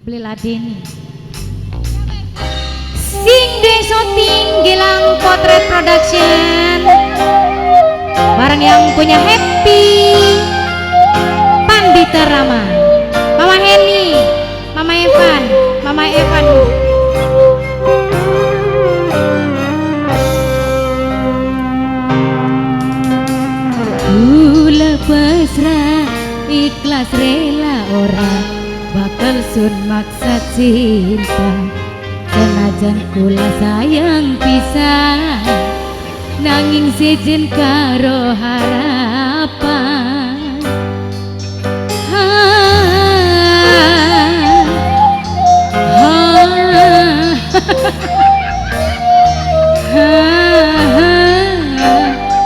beli ladeni sing deso tinggilang potret production barang yang punya Happy Pandita Rama, Mama Heni, Mama Evan, Mama Evan. Kula pasrah ikhlas rela orang bakal sun maksa cinta senajan kula sayang pisah nanging sejen karo harapan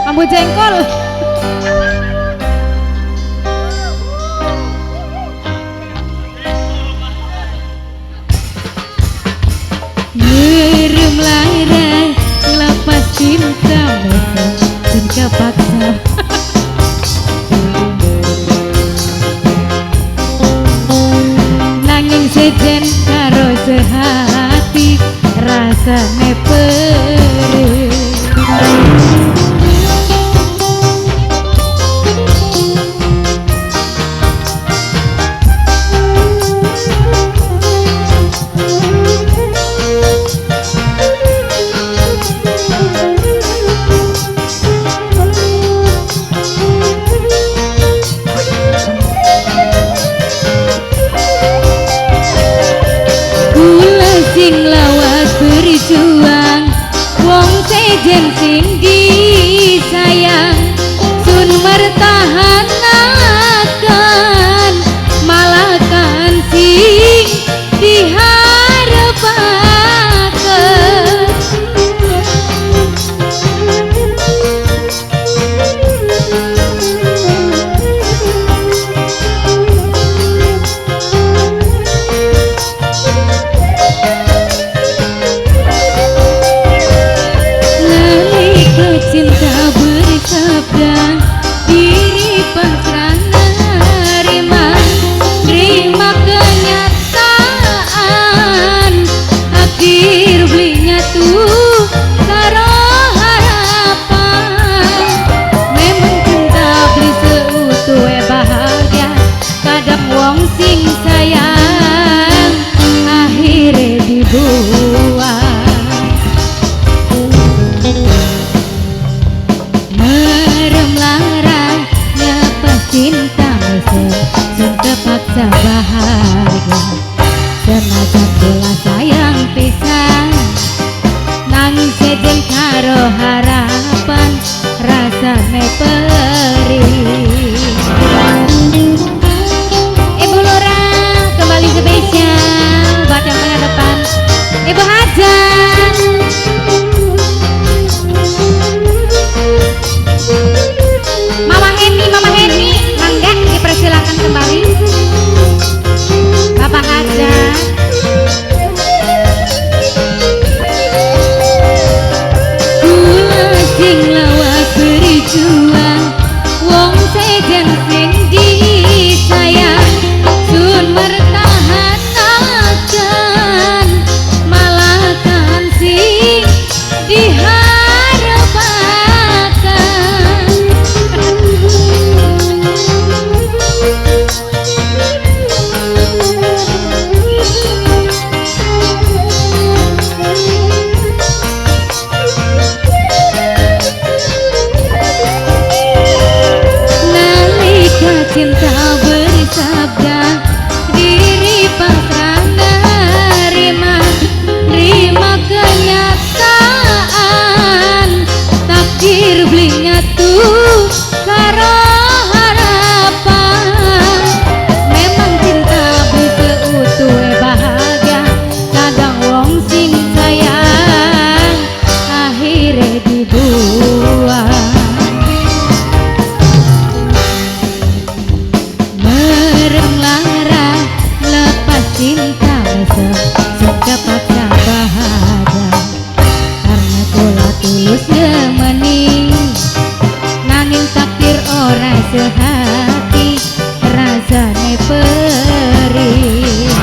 ambu jengkol ngerem layar ngelepas cinta dan kepaksa nanging sejen karo sehati rasane perih sing lawas berjuang wong sejen sing disayang sun mertahanakan malakan sing diharapkan cinta bersabda diri pasrah nerima kenyataan akhir belinya tuh karo harapan memang cinta beli seutuh bahagia kadang wong sing sayang akhirnya dibuang cinta mesem sun terpaksa bahagia senajan kula sayang pisah nanging sejen karo harapan rasane perih. Ibu Lura kembali spesial buat yang tengah depan Ibu Hajan Mama Heni mangga dipersilakan kembali Bapak Hajar kula sing lawas berjuang wong sejen sing disayang sun mertahanakan malakan sing diharapkan cinta bersabda diri pasrah nerima kenyataan takdir belinya tuh karo harapan memang cinta beli seutuh bahagia kadang wong sing sayang akhirnya dibuang cinta mesem sun kepaksa bahagia karena kula tulus demeni nanging takdir ora sehati rasane perih.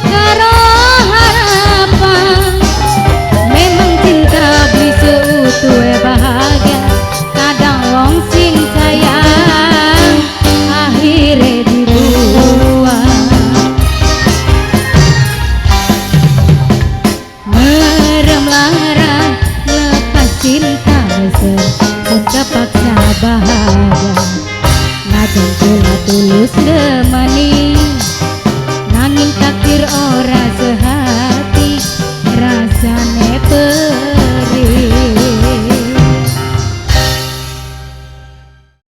karo harapan. Memang cinta beli seutuhe bahagia, kadang wong sing sayang akhirnya dibuang. Merem lara lepas cinta terpaksa bahagia, najan kula tulus nemani, nanging takdir ora sehat.